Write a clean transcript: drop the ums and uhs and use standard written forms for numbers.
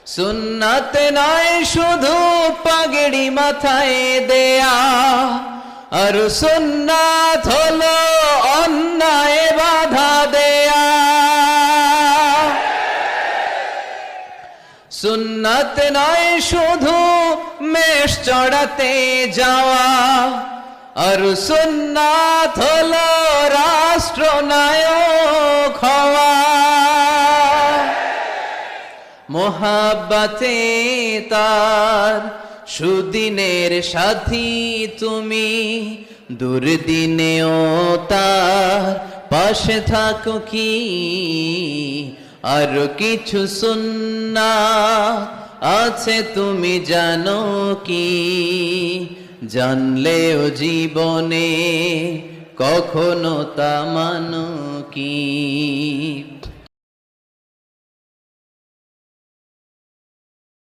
সুন্নাত নয় শুধু পাগড়ি মাথায় দেয়া, আর সুন্নাত হলো অন্যায় বাধা দেয়া। সুন্নাত নয় শুধু মেষ চড়াতে যাওয়া, আর সুন্নাত হলো রাষ্ট্রনায়ক হওয়া। মোহাব্বতে তার সুদিনের সাথী তুমি, দুর্দিনেও তার পাশে থাকো কি। আর কিছু সুন্নাত আছে তুমি জানো কি, জানলেও জীবনে কখনো তা মানো কি।